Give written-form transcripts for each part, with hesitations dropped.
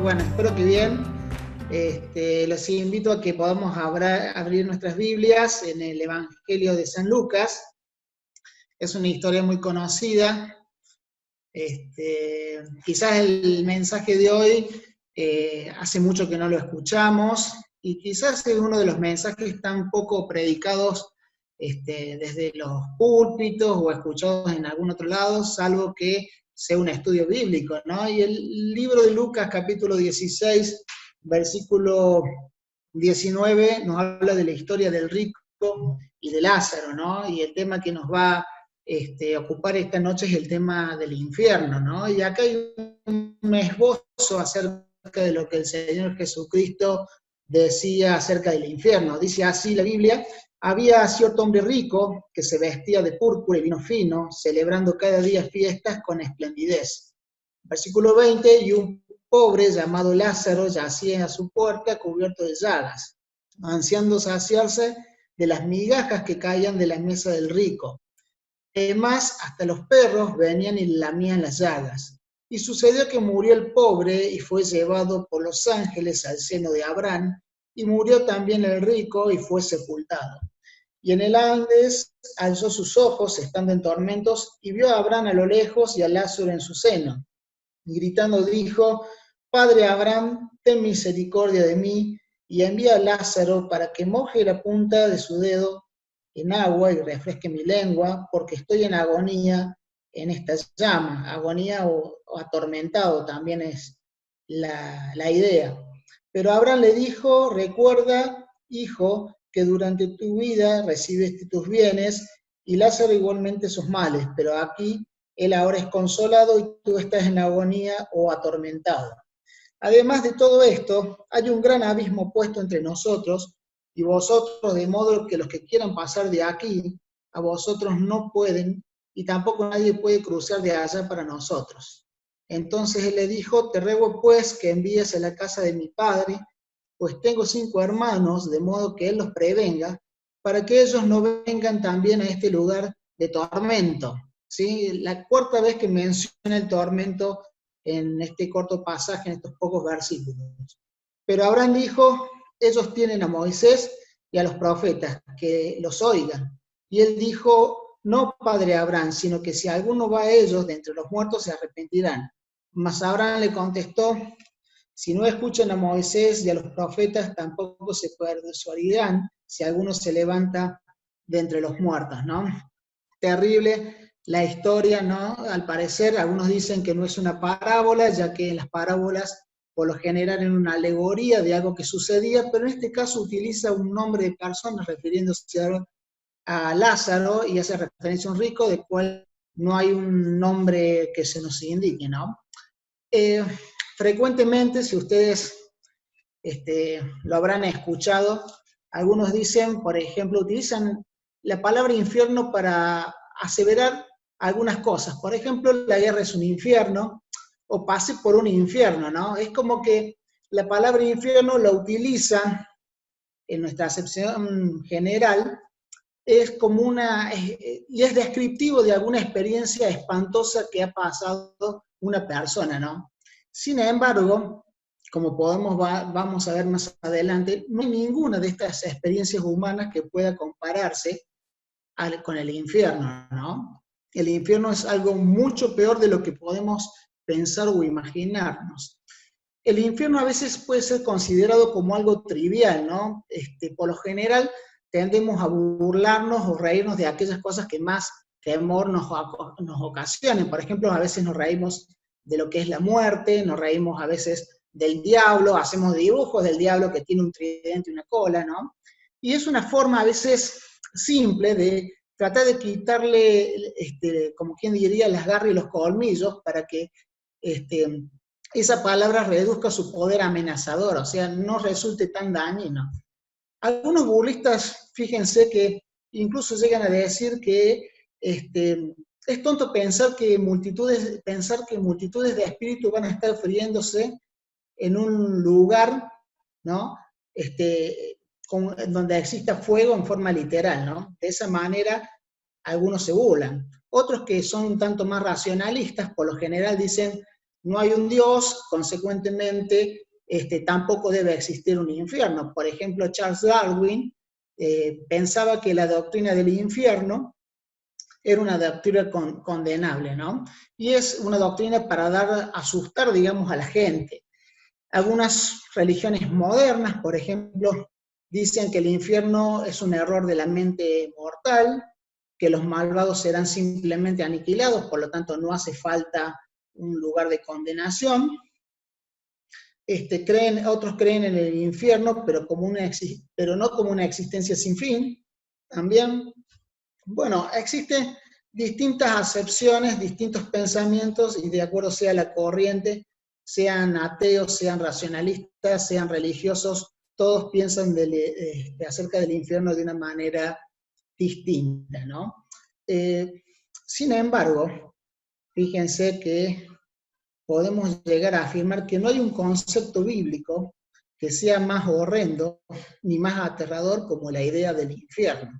Bueno, espero que bien. Los invito a que podamos abrir nuestras Biblias en el Evangelio de San Lucas. Es una historia muy conocida. Quizás el mensaje de hoy hace mucho que no lo escuchamos y quizás es uno de los mensajes tan poco predicados desde los púlpitos o escuchados en algún otro lado, salvo que sea un estudio bíblico, ¿no? Y el libro de Lucas, capítulo 16, versículo 19, nos habla de la historia del rico y de Lázaro, ¿no? Y el tema que nos va a ocupar esta noche es el tema del infierno, ¿no? Y acá hay un esbozo acerca de lo que el Señor Jesucristo decía acerca del infierno. Dice así la Biblia: había cierto hombre rico que se vestía de púrpura y vino fino, celebrando cada día fiestas con esplendidez. Versículo 20, y un pobre llamado Lázaro yacía a su puerta cubierto de llagas, ansiando saciarse de las migajas que caían de la mesa del rico. Además, hasta los perros venían y lamían las llagas. Y sucedió que murió el pobre y fue llevado por los ángeles al seno de Abraham, y murió también el rico y fue sepultado. Y en el Hades alzó sus ojos, estando en tormentos, y vio a Abraham a lo lejos y a Lázaro en su seno. Y gritando dijo: Padre Abraham, ten misericordia de mí, y envía a Lázaro para que moje la punta de su dedo en agua y refresque mi lengua, porque estoy en agonía en esta llama. Agonía o atormentado también es la idea. Pero Abraham le dijo: recuerda, hijo, que durante tu vida recibiste tus bienes, y Lázaro igualmente sus males, pero aquí él ahora es consolado y tú estás en agonía o atormentado. Además de todo esto, hay un gran abismo puesto entre nosotros y vosotros, de modo que los que quieran pasar de aquí, a vosotros no pueden, y tampoco nadie puede cruzar de allá para nosotros. Entonces él le dijo: te ruego pues que envíes a la casa de mi padre, pues tengo 5 hermanos, de modo que él los prevenga, para que ellos no vengan también a este lugar de tormento. ¿Sí? La cuarta vez que menciona el tormento en este corto pasaje, en estos pocos versículos. Pero Abraham dijo: ellos tienen a Moisés y a los profetas, que los oigan. Y él dijo: no, padre Abraham, sino que si alguno va a ellos de entre los muertos se arrepentirán. Mas Abraham le contestó: si no escuchan a Moisés y a los profetas, tampoco se persuadirán si alguno se levanta de entre los muertos, ¿no? Terrible la historia, ¿no? Al parecer, algunos dicen que no es una parábola, ya que en las parábolas por lo general eran una alegoría de algo que sucedía, pero en este caso utiliza un nombre de persona refiriéndose a Lázaro y hace referencia a un rico, del cual no hay un nombre que se nos indique, ¿no? Frecuentemente, si ustedes lo habrán escuchado, algunos dicen, por ejemplo, utilizan la palabra infierno para aseverar algunas cosas. Por ejemplo, la guerra es un infierno, o pase por un infierno, ¿no? Es como que la palabra infierno la utilizan en nuestra acepción general, es como y es descriptivo de alguna experiencia espantosa que ha pasado una persona, ¿no? Sin embargo, como vamos a ver más adelante, no hay ninguna de estas experiencias humanas que pueda compararse con el infierno, ¿no? El infierno es algo mucho peor de lo que podemos pensar o imaginarnos. El infierno a veces puede ser considerado como algo trivial, ¿no? Por lo general tendemos a burlarnos o reírnos de aquellas cosas que más temor nos ocasionen. Por ejemplo, a veces nos reímos de lo que es la muerte, nos reímos a veces del diablo, hacemos dibujos del diablo que tiene un tridente y una cola, ¿no? Y es una forma a veces simple de tratar de quitarle, como quien diría, las garras y los colmillos para que esa palabra reduzca su poder amenazador, o sea, no resulte tan dañino. Algunos burlistas, fíjense que incluso llegan a decir que es tonto pensar que multitudes de espíritus van a estar friéndose en un lugar, ¿no? Donde exista fuego en forma literal, ¿no? De esa manera, algunos se burlan. Otros que son un tanto más racionalistas, por lo general dicen: no hay un Dios, consecuentemente tampoco debe existir un infierno. Por ejemplo, Charles Darwin pensaba que la doctrina del infierno era una doctrina condenable, ¿no? Y es una doctrina para asustar, digamos, a la gente. Algunas religiones modernas, por ejemplo, dicen que el infierno es un error de la mente mortal, que los malvados serán simplemente aniquilados, por lo tanto no hace falta un lugar de condenación. Otros creen en el infierno, pero no como una existencia sin fin. También, bueno, existen distintas acepciones, distintos pensamientos, y de acuerdo sea la corriente, sean ateos, sean racionalistas, sean religiosos, todos piensan acerca del infierno de una manera distinta, ¿no? Sin embargo, fíjense que podemos llegar a afirmar que no hay un concepto bíblico que sea más horrendo ni más aterrador como la idea del infierno.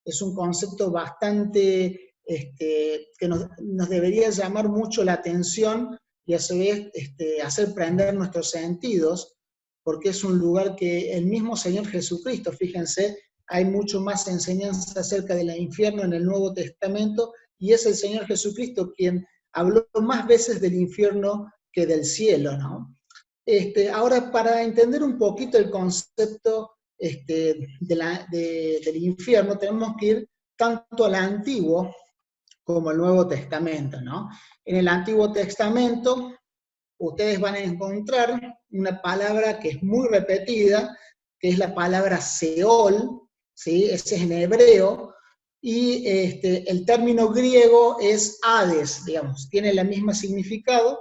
Es un concepto bastante que nos debería llamar mucho la atención y a su vez hacer prender nuestros sentidos, porque es un lugar que el mismo Señor Jesucristo, fíjense, hay mucho más enseñanza acerca del infierno en el Nuevo Testamento, y es el Señor Jesucristo quien habló más veces del infierno que del cielo, ¿no? Ahora, para entender un poquito el concepto del infierno, tenemos que ir tanto al Antiguo como al Nuevo Testamento, ¿no? En el Antiguo Testamento, ustedes van a encontrar una palabra que es muy repetida, que es la palabra Seol, ¿sí? Ese es en hebreo, y el término griego es Hades, digamos, tiene el mismo significado,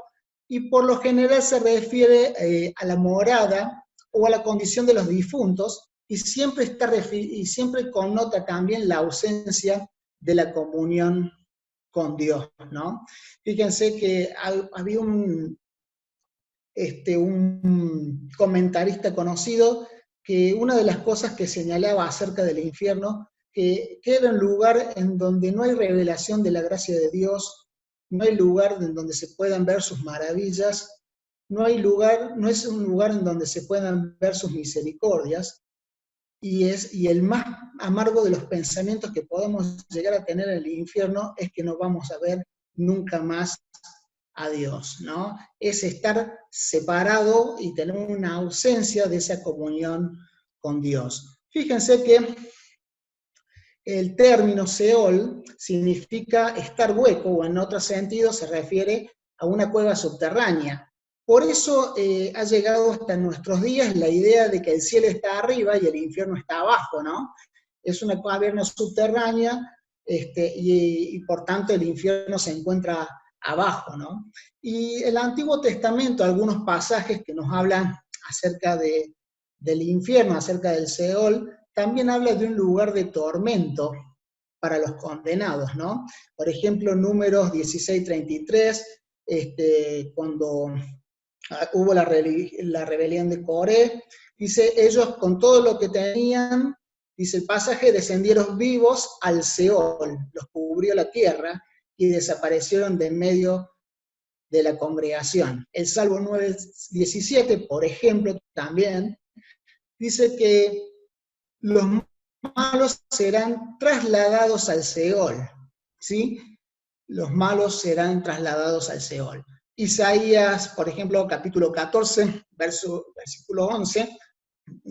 y por lo general se refiere a la morada o a la condición de los difuntos, y siempre connota también la ausencia de la comunión con Dios, ¿no? Fíjense que había un comentarista conocido que una de las cosas que señalaba acerca del infierno, que era un lugar en donde no hay revelación de la gracia de Dios, no hay lugar en donde se puedan ver sus maravillas, no es un lugar en donde se puedan ver sus misericordias, y el más amargo de los pensamientos que podemos llegar a tener en el infierno es que no vamos a ver nunca más a Dios, ¿no? Es estar separado y tener una ausencia de esa comunión con Dios. Fíjense que el término Seol significa estar hueco, o en otro sentido se refiere a una cueva subterránea. Por eso ha llegado hasta nuestros días la idea de que el cielo está arriba y el infierno está abajo, ¿no? Es una caverna subterránea y por tanto el infierno se encuentra abajo, ¿no? Y el Antiguo Testamento, algunos pasajes que nos hablan acerca del infierno, acerca del Seol, también habla de un lugar de tormento para los condenados, ¿no? Por ejemplo, Números 16:33, cuando hubo la rebelión de Coré, dice, ellos con todo lo que tenían, dice el pasaje, descendieron vivos al Seol, los cubrió la tierra y desaparecieron de en medio de la congregación. El Salmo 9:17, por ejemplo, también dice que los malos serán trasladados al Seol, ¿sí? Los malos serán trasladados al Seol. Isaías, por ejemplo, capítulo 14, versículo 11,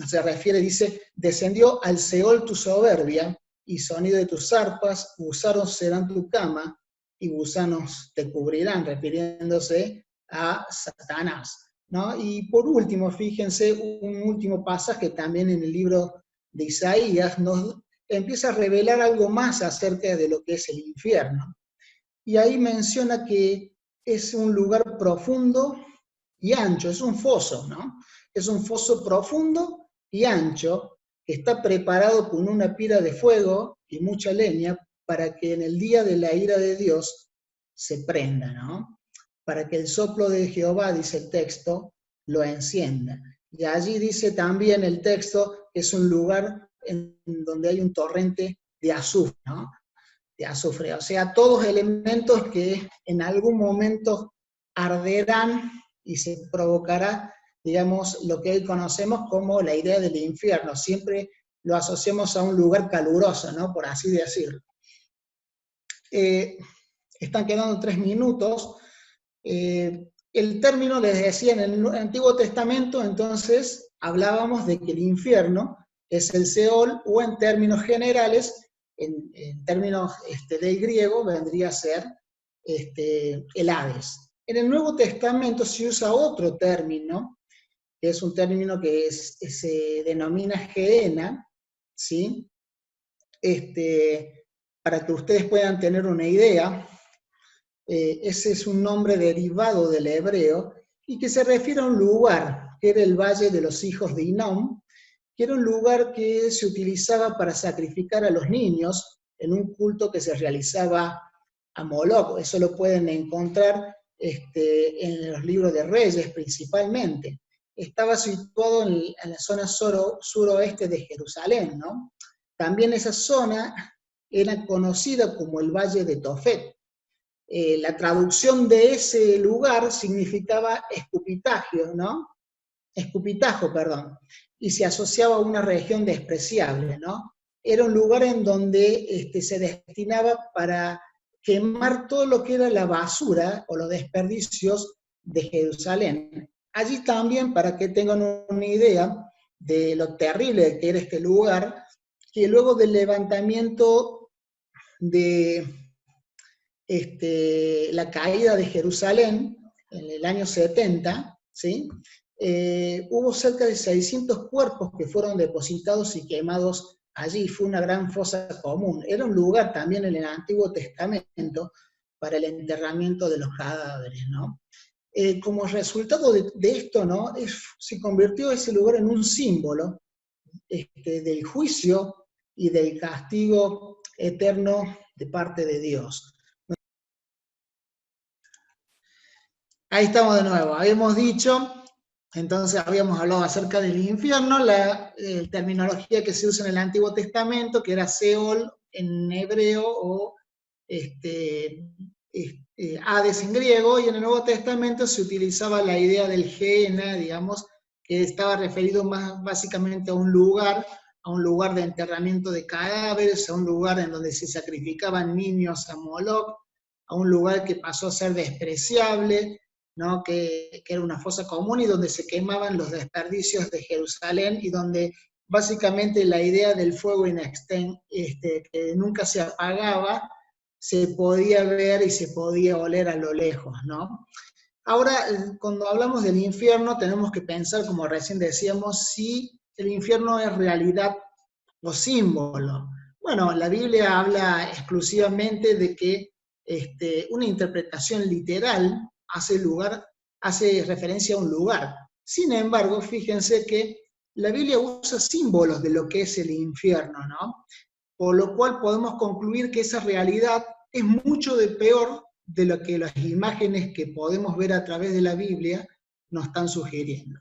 se refiere, dice, descendió al Seol tu soberbia, y sonido de tus arpas, gusanos serán tu cama, y gusanos te cubrirán, refiriéndose a Satanás, ¿no? Y por último, fíjense, un último pasaje también en el libro de Isaías nos empieza a revelar algo más acerca de lo que es el infierno. Y ahí menciona que es un lugar profundo y ancho, es un foso, ¿no? Es un foso profundo y ancho que está preparado con una pira de fuego y mucha leña para que en el día de la ira de Dios se prenda, ¿no? Para que el soplo de Jehová, dice el texto, lo encienda. Y allí dice también el texto que es un lugar en donde hay un torrente de azufre, ¿no? De azufre. O sea, todos elementos que en algún momento arderán y se provocará, digamos, lo que hoy conocemos como la idea del infierno. Siempre lo asociamos a un lugar caluroso, ¿no? Por así decirlo. Están quedando 3 minutos. El término, les decía, en el Antiguo Testamento, entonces, hablábamos de que el infierno es el Seol, o en términos generales, en términos del griego, vendría a ser el Hades. En el Nuevo Testamento se usa otro término, que es un término que se denomina Gehenna, ¿sí? Para que ustedes puedan tener una idea, ese es un nombre derivado del hebreo, y que se refiere a un lugar, que era el Valle de los Hijos de Hinnom, que era un lugar que se utilizaba para sacrificar a los niños en un culto que se realizaba a Moloch. Eso lo pueden encontrar en los libros de Reyes principalmente. Estaba situado en la zona suroeste de Jerusalén, ¿no? También esa zona era conocida como el Valle de Tofet. La traducción de ese lugar significaba escupitagio, ¿no? Escupitajo, perdón, y se asociaba a una región despreciable, ¿no? Era un lugar en donde se destinaba para quemar todo lo que era la basura o los desperdicios de Jerusalén. Allí también, para que tengan una idea de lo terrible que era este lugar, que luego del levantamiento de la caída de Jerusalén en el año 70, ¿sí? Hubo cerca de 600 cuerpos que fueron depositados y quemados allí. Fue una gran fosa común. Era un lugar también en el Antiguo Testamento para el enterramiento de los cadáveres, ¿no? Como resultado de esto, ¿no? Se convirtió ese lugar en un símbolo del juicio y del castigo eterno de parte de Dios. Ahí estamos de nuevo. Habíamos dicho, entonces habíamos hablado acerca del infierno, la terminología que se usa en el Antiguo Testamento, que era Seol en hebreo o Hades en griego, y en el Nuevo Testamento se utilizaba la idea del Gehenna, digamos, que estaba referido más básicamente a un lugar de enterramiento de cadáveres, a un lugar en donde se sacrificaban niños a Moloch, a un lugar que pasó a ser despreciable, ¿no? Que era una fosa común y donde se quemaban los desperdicios de Jerusalén, y donde básicamente la idea del fuego que nunca se apagaba, se podía ver y se podía oler a lo lejos, ¿no? Ahora, cuando hablamos del infierno, tenemos que pensar, como recién decíamos, si el infierno es realidad o símbolo. Bueno, la Biblia habla exclusivamente de que una interpretación literal hace referencia a un lugar. Sin embargo, fíjense que la Biblia usa símbolos de lo que es el infierno, ¿no? Por lo cual podemos concluir que esa realidad es mucho de peor de lo que las imágenes que podemos ver a través de la Biblia nos están sugiriendo.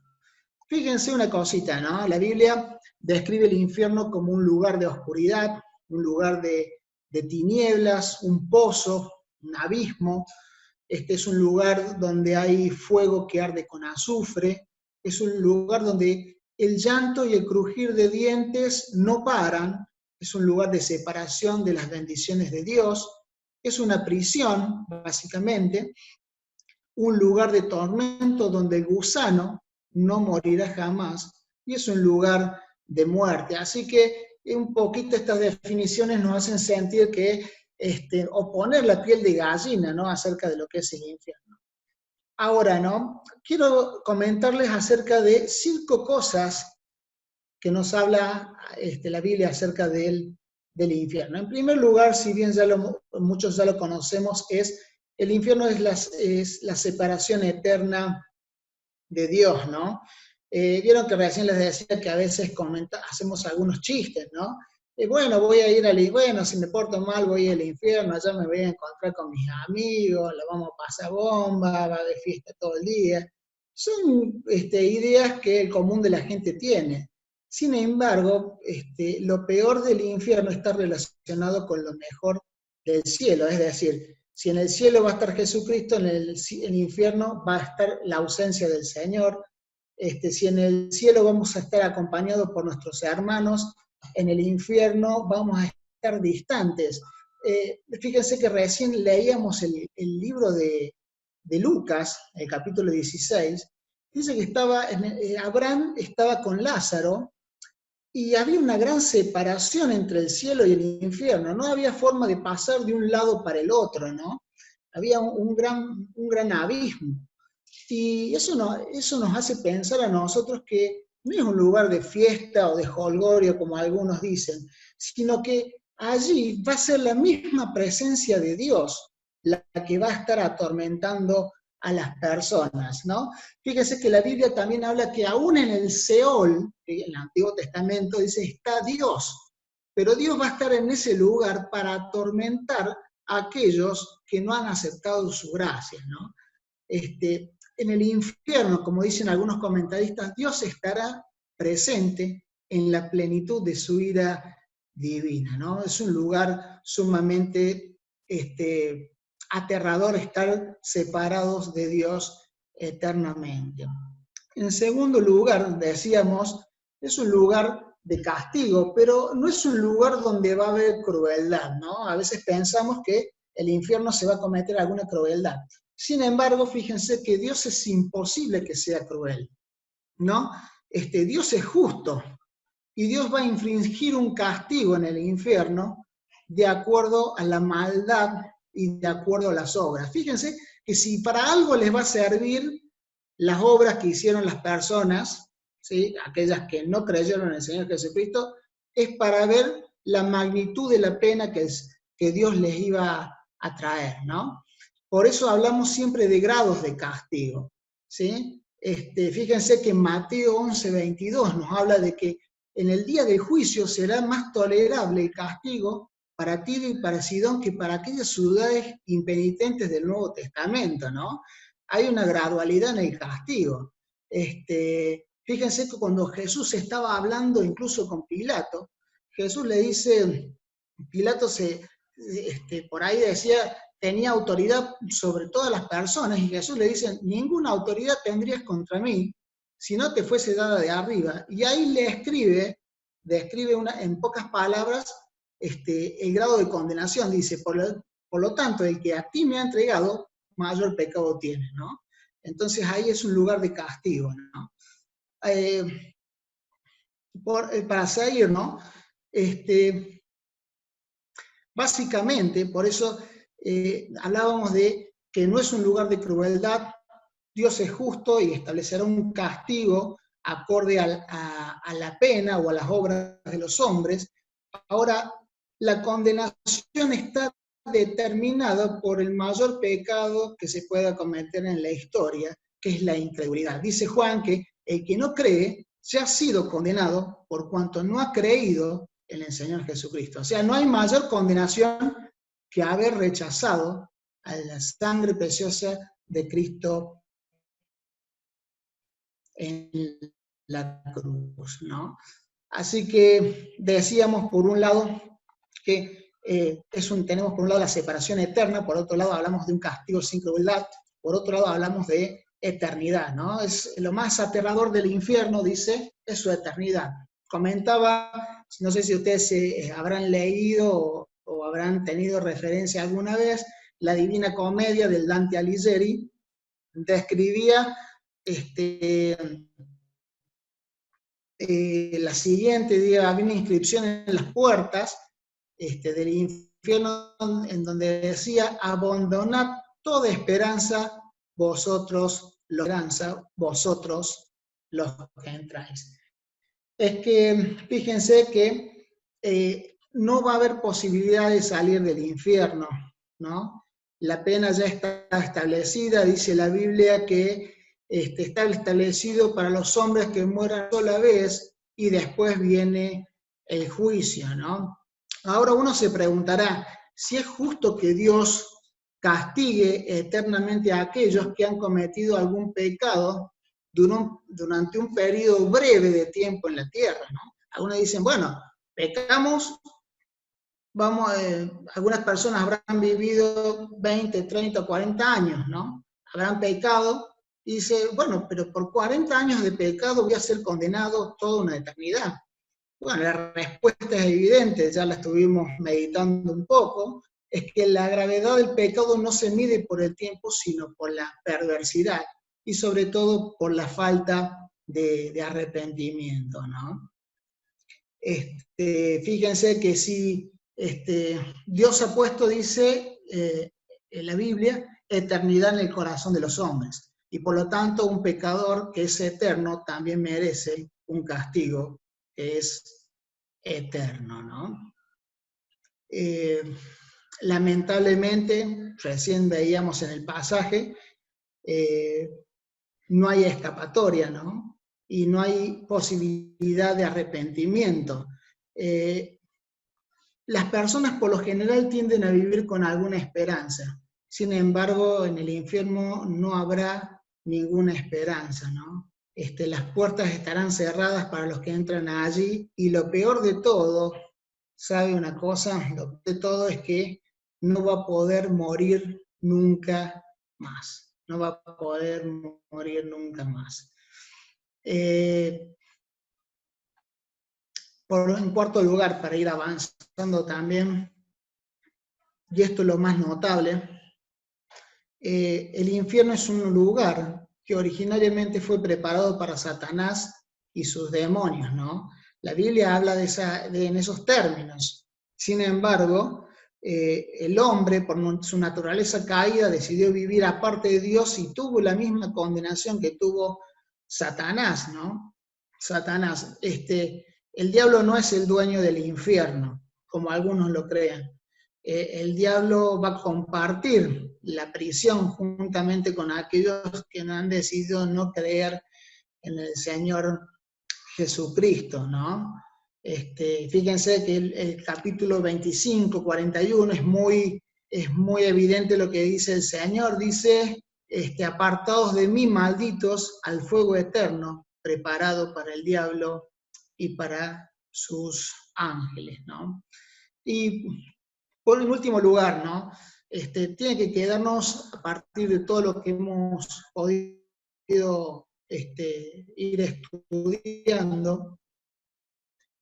Fíjense una cosita, ¿no? La Biblia describe el infierno como un lugar de oscuridad, un lugar de tinieblas, un pozo, un abismo. Este es un lugar donde hay fuego que arde con azufre, es un lugar donde el llanto y el crujir de dientes no paran, es un lugar de separación de las bendiciones de Dios, es una prisión, básicamente, un lugar de tormento donde el gusano no morirá jamás, y es un lugar de muerte. Así que un poquito estas definiciones nos hacen sentir que o poner la piel de gallina, ¿no? Acerca de lo que es el infierno. Ahora, ¿no? Quiero comentarles acerca de 5 cosas que nos habla la Biblia acerca del infierno. En primer lugar, si bien muchos ya lo conocemos, el infierno es la separación eterna de Dios, ¿no? Vieron que recién les decía que a veces hacemos algunos chistes, ¿no? Bueno, voy a ir bueno, si me porto mal voy al infierno, allá me voy a encontrar con mis amigos, la vamos a pasar bomba, va a haber fiesta todo el día. Son ideas que el común de la gente tiene. Sin embargo, lo peor del infierno está relacionado con lo mejor del cielo, es decir, Si en el cielo va a estar Jesucristo, en el infierno va a estar la ausencia del Señor. Si en el cielo vamos a estar acompañados por nuestros hermanos, en el infierno vamos a estar distantes. Fíjense que recién leíamos el libro de Lucas, el capítulo 16, dice que Abraham estaba con Lázaro y había una gran separación entre el cielo y el infierno, no había forma de pasar de un lado para el otro, ¿no? Había un gran abismo. Y eso nos hace pensar a nosotros que no es un lugar de fiesta o de jolgorio, como algunos dicen, sino que allí va a ser la misma presencia de Dios la que va a estar atormentando a las personas, ¿no? Fíjese que la Biblia también habla que aún en el Seol, en el Antiguo Testamento, dice, está Dios, pero Dios va a estar en ese lugar para atormentar a aquellos que no han aceptado su gracia, ¿no? En el infierno, como dicen algunos comentaristas, Dios estará presente en la plenitud de su ira divina, ¿no? Es un lugar sumamente aterrador estar separados de Dios eternamente. En segundo lugar, decíamos, es un lugar de castigo, pero no es un lugar donde va a haber crueldad, ¿no? A veces pensamos que el infierno se va a cometer alguna crueldad. Sin embargo, fíjense que Dios es imposible que sea cruel, ¿no? Dios es justo y Dios va a infringir un castigo en el infierno de acuerdo a la maldad y de acuerdo a las obras. Fíjense que si para algo les va a servir las obras que hicieron las personas, ¿sí? Aquellas que no creyeron en el Señor Jesucristo, es para ver la magnitud de la pena que Dios les iba a traer, ¿no? Por eso hablamos siempre de grados de castigo, ¿sí? Fíjense que en Mateo 11:22 nos habla de que en el día del juicio será más tolerable el castigo para Tiro y para Sidón que para aquellas ciudades impenitentes del Nuevo Testamento, ¿no? Hay una gradualidad en el castigo. Fíjense que cuando Jesús estaba hablando incluso con Pilato, Jesús le dice, Pilato por ahí decía, tenía autoridad sobre todas las personas, y Jesús le dice, ninguna autoridad tendrías contra mí si no te fuese dada de arriba. Y ahí describe en pocas palabras el grado de condenación. Dice, por lo tanto, el que a ti me ha entregado, mayor pecado tiene, ¿no? Entonces ahí es un lugar de castigo, ¿no? Para seguir, ¿no? Básicamente, por eso hablábamos de que no es un lugar de crueldad, Dios es justo y establecerá un castigo acorde a la pena o a las obras de los hombres. Ahora, la condenación está determinada por el mayor pecado que se pueda cometer en la historia, que es la incredulidad. Dice Juan que el que no cree ya ha sido condenado por cuanto no ha creído en el Señor Jesucristo. O sea, no hay mayor condenación que haber rechazado a la sangre preciosa de Cristo en la cruz, ¿no? Así que decíamos, por un lado, que tenemos por un lado la separación eterna, por otro lado hablamos de un castigo sin crueldad, por otro lado hablamos de eternidad, ¿no? Es lo más aterrador del infierno, dice, es su eternidad. Comentaba, no sé si ustedes habrán leído o habrán tenido referencia alguna vez, la Divina Comedia del Dante Alighieri describía la siguiente, había una inscripción en las puertas del infierno en donde decía, abandonad toda esperanza, vosotros los que entráis. Es que fíjense que no va a haber posibilidad de salir del infierno, ¿no? La pena ya está establecida, dice la Biblia que está establecido para los hombres que mueran sola vez y después viene el juicio, ¿no? Ahora uno se preguntará si es justo que Dios castigue eternamente a aquellos que han cometido algún pecado durante un periodo breve de tiempo en la tierra, ¿no? Algunos dicen, bueno, pecamos algunas personas habrán vivido 20, 30, 40 años, ¿no? Habrán pecado, y dice, bueno, pero por 40 años de pecado voy a ser condenado toda una eternidad. Bueno, la respuesta es evidente, ya la estuvimos meditando un poco, es que la gravedad del pecado no se mide por el tiempo, sino por la perversidad, y sobre todo por la falta de arrepentimiento, ¿no? Fíjense que si Dios ha puesto, dice en la Biblia, eternidad en el corazón de los hombres. Y por lo tanto, un pecador que es eterno también merece un castigo que es eterno, ¿no? Lamentablemente, recién veíamos en el pasaje, no hay escapatoria, ¿no? Y no hay posibilidad de arrepentimiento. Las personas por lo general tienden a vivir con alguna esperanza. Sin embargo, en el infierno no habrá ninguna esperanza, ¿no? Las puertas estarán cerradas para los que entran allí, y lo peor de todo, ¿sabe una cosa? Lo peor de todo es que no va a poder morir nunca más. No va a poder morir nunca más. En cuarto lugar, para ir avanzando también, y esto es lo más notable, el infierno es un lugar que originariamente fue preparado para Satanás y sus demonios, ¿no? La Biblia habla en esos términos. Sin embargo, el hombre, por su naturaleza caída, decidió vivir aparte de Dios y tuvo la misma condenación que tuvo Satanás, ¿no? Satanás, el diablo no es el dueño del infierno, como algunos lo creen. El diablo va a compartir la prisión juntamente con aquellos que no han decidido no creer en el Señor Jesucristo, ¿no? Fíjense que el capítulo 25, 41 es muy evidente lo que dice el Señor. Dice, apartados de mí, malditos, al fuego eterno, preparado para el diablo y para sus ángeles, ¿no? Y por el último lugar, ¿no? Tiene que quedarnos, a partir de todo lo que hemos podido ir estudiando,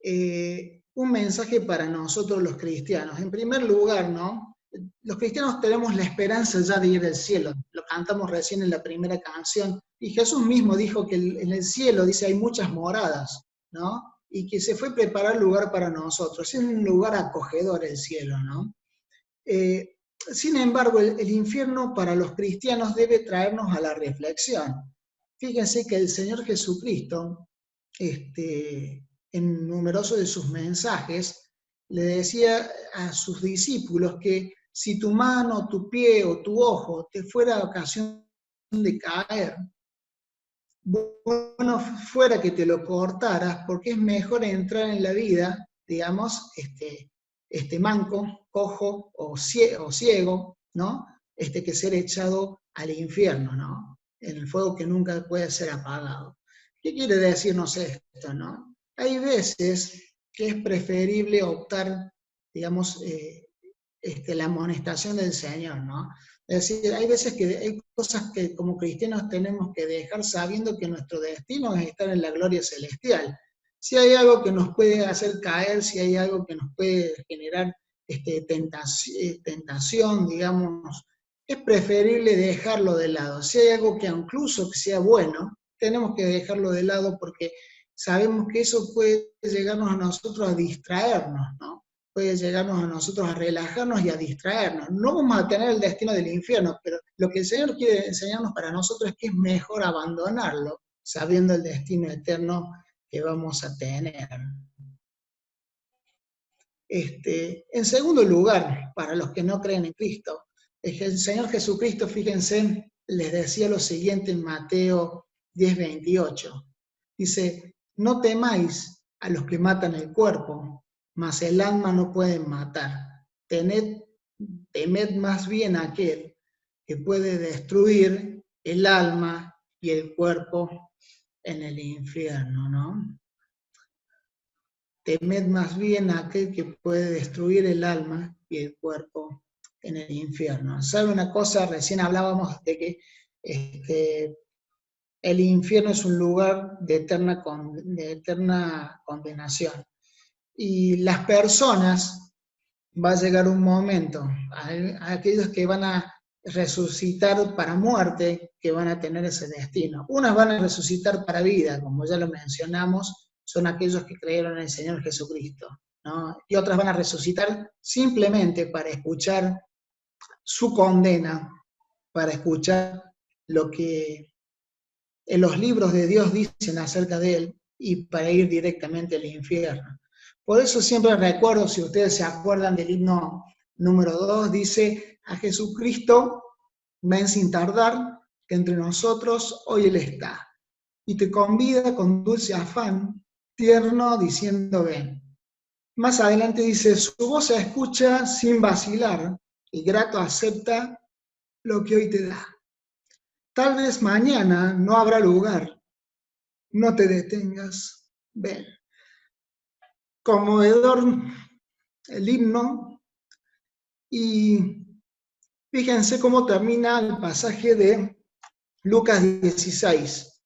un mensaje para nosotros los cristianos. En primer lugar, ¿no? Los cristianos tenemos la esperanza ya de ir al cielo. Lo cantamos recién en la primera canción. Y Jesús mismo dijo que en el cielo, dice, hay muchas moradas, ¿no? Y que se fue a preparar lugar para nosotros. Es un lugar acogedor el cielo, ¿no? Sin embargo, el infierno para los cristianos debe traernos a la reflexión. Fíjense que el Señor Jesucristo, en numerosos de sus mensajes, le decía a sus discípulos que si tu mano, tu pie o tu ojo te fuera ocasión de caer, bueno fuera que te lo cortaras, porque es mejor entrar en la vida, digamos, manco, cojo o ciego, ¿no? Que ser echado al infierno, ¿no? En el fuego que nunca puede ser apagado. ¿Qué quiere decirnos esto, no? Hay veces que es preferible optar, digamos, la amonestación del Señor, ¿no? Es decir, hay veces que hay cosas que como cristianos tenemos que dejar sabiendo que nuestro destino es estar en la gloria celestial. Si hay algo que nos puede hacer caer, si hay algo que nos puede generar tentación, digamos, es preferible dejarlo de lado. Si hay algo que incluso que sea bueno, tenemos que dejarlo de lado porque sabemos que eso puede llegarnos a nosotros a distraernos, ¿no? Puede llegarnos a nosotros a relajarnos y a distraernos. No vamos a tener el destino del infierno, pero lo que el Señor quiere enseñarnos para nosotros es que es mejor abandonarlo, sabiendo el destino eterno que vamos a tener. En segundo lugar, para los que no creen en Cristo, el Señor Jesucristo, fíjense, les decía lo siguiente en Mateo 10:28. Dice, no temáis a los que matan el cuerpo, mas el alma no pueden matar. Temed más bien a aquel que puede destruir el alma y el cuerpo en el infierno, ¿no? temed más bien a aquel que puede destruir el alma y el cuerpo en el infierno. ¿Sabe una cosa? Recién hablábamos de que el infierno es un lugar de eterna condenación. Y las personas, va a llegar un momento, a aquellos que van a resucitar para muerte, que van a tener ese destino. Unas van a resucitar para vida, como ya lo mencionamos, son aquellos que creyeron en el Señor Jesucristo, ¿no? Y otras van a resucitar simplemente para escuchar su condena, para escuchar lo que en los libros de Dios dicen acerca de él y para ir directamente al infierno. Por eso siempre recuerdo, si ustedes se acuerdan del himno número 2, dice: a Jesucristo ven sin tardar, que entre nosotros hoy Él está, y te convida con dulce afán, tierno, diciendo ven. Más adelante dice: su voz se escucha sin vacilar, y grato acepta lo que hoy te da. Tal vez mañana no habrá lugar, no te detengas, ven. Conmovedor el himno, y fíjense cómo termina el pasaje de Lucas 16.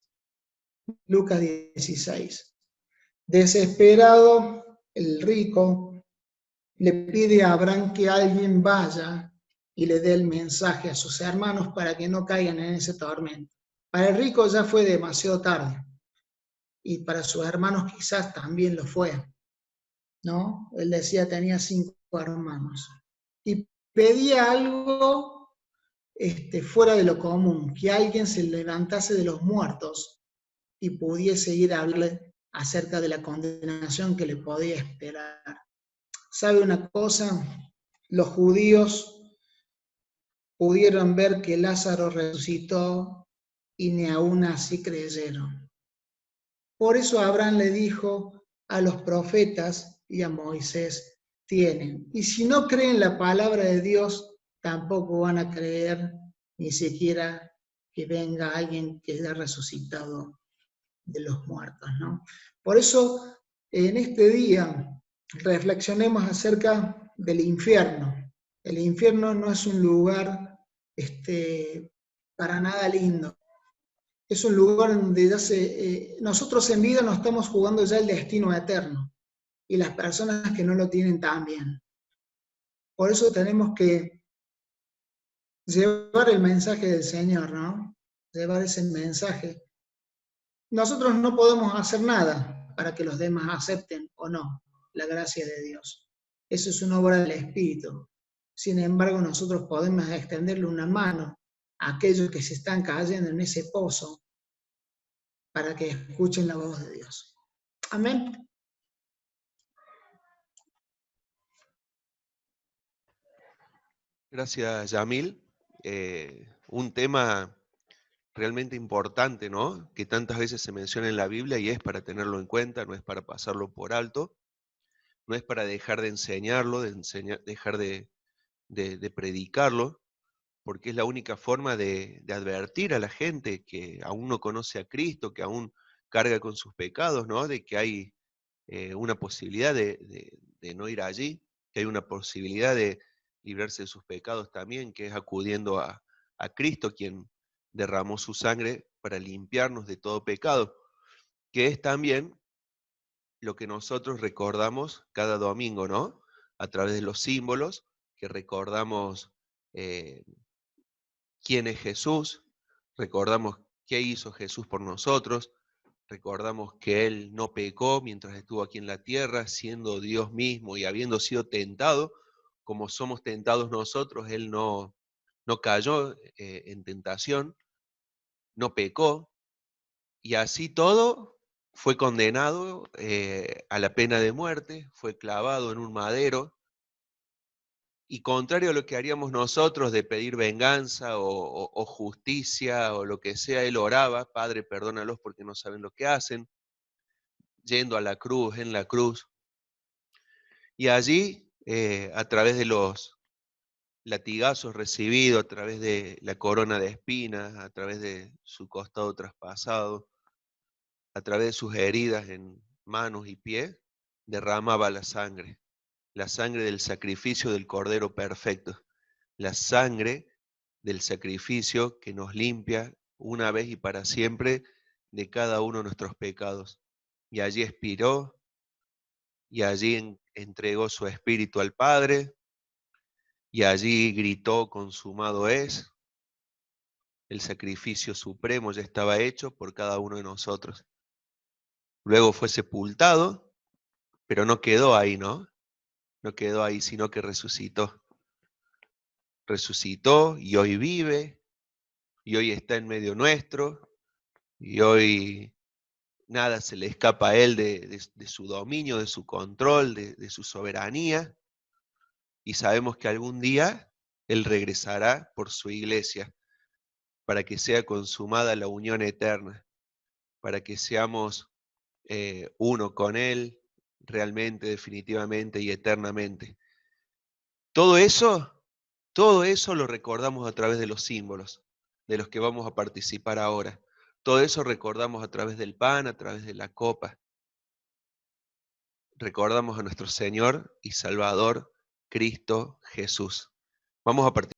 Lucas 16. Desesperado, el rico le pide a Abraham que alguien vaya y le dé el mensaje a sus hermanos para que no caigan en ese tormento. Para el rico ya fue demasiado tarde, y para sus hermanos quizás también lo fue, ¿no? Él decía, tenía 5 hermanos. Y pedía algo fuera de lo común, que alguien se levantase de los muertos y pudiese ir a hablarle acerca de la condenación que le podía esperar. ¿Sabe una cosa? Los judíos pudieron ver que Lázaro resucitó y ni aún así creyeron. Por eso Abraham le dijo a los profetas y a Moisés: tienen. Y si no creen la palabra de Dios, tampoco van a creer ni siquiera que venga alguien que haya resucitado de los muertos, ¿no? Por eso, en este día, reflexionemos acerca del infierno. El infierno no es un lugar para nada lindo. Es un lugar donde ya nosotros en vida nos estamos jugando ya el destino eterno, y las personas que no lo tienen también. Por eso tenemos que llevar el mensaje del Señor, ¿no? Llevar ese mensaje. Nosotros no podemos hacer nada para que los demás acepten o no la gracia de Dios. Eso es una obra del Espíritu. Sin embargo, nosotros podemos extenderle una mano a aquellos que se están cayendo en ese pozo para que escuchen la voz de Dios. Amén. Gracias, Yamil. Un tema realmente importante, ¿no? Que tantas veces se menciona en la Biblia y es para tenerlo en cuenta, no es para pasarlo por alto, no es para dejar de enseñarlo, dejar de predicarlo, porque es la única forma de advertir a la gente que aún no conoce a Cristo, que aún carga con sus pecados, ¿no? De que hay una posibilidad de no ir allí, que hay una posibilidad de librarse de sus pecados también, que es acudiendo a Cristo, quien derramó su sangre para limpiarnos de todo pecado, que es también lo que nosotros recordamos cada domingo, ¿no? A través de los símbolos, que recordamos quién es Jesús, recordamos qué hizo Jesús por nosotros, recordamos que Él no pecó mientras estuvo aquí en la tierra, siendo Dios mismo y habiendo sido tentado, como somos tentados nosotros, Él no cayó en tentación, no pecó, y así todo fue condenado a la pena de muerte, fue clavado en un madero, y contrario a lo que haríamos nosotros de pedir venganza o justicia o lo que sea, Él oraba: Padre, perdónalos porque no saben lo que hacen, yendo a la cruz, en la cruz. Y allí, a través de los latigazos recibidos, a través de la corona de espinas, a través de su costado traspasado, a través de sus heridas en manos y pies, derramaba la sangre del sacrificio del Cordero perfecto, la sangre del sacrificio que nos limpia una vez y para siempre de cada uno de nuestros pecados. Y allí expiró, y allí entregó su espíritu al Padre, y allí gritó, consumado es. El sacrificio supremo ya estaba hecho por cada uno de nosotros. Luego fue sepultado, pero no quedó ahí, ¿no? No quedó ahí, sino que resucitó. Resucitó y hoy vive, y hoy está en medio nuestro, y hoy nada se le escapa a él de su dominio, de su control, de su soberanía, y sabemos que algún día él regresará por su iglesia, para que sea consumada la unión eterna, para que seamos uno con él, realmente, definitivamente y eternamente. Todo eso lo recordamos a través de los símbolos, de los que vamos a participar ahora. Todo eso recordamos a través del pan, a través de la copa. Recordamos a nuestro Señor y Salvador, Cristo Jesús. Vamos a participar.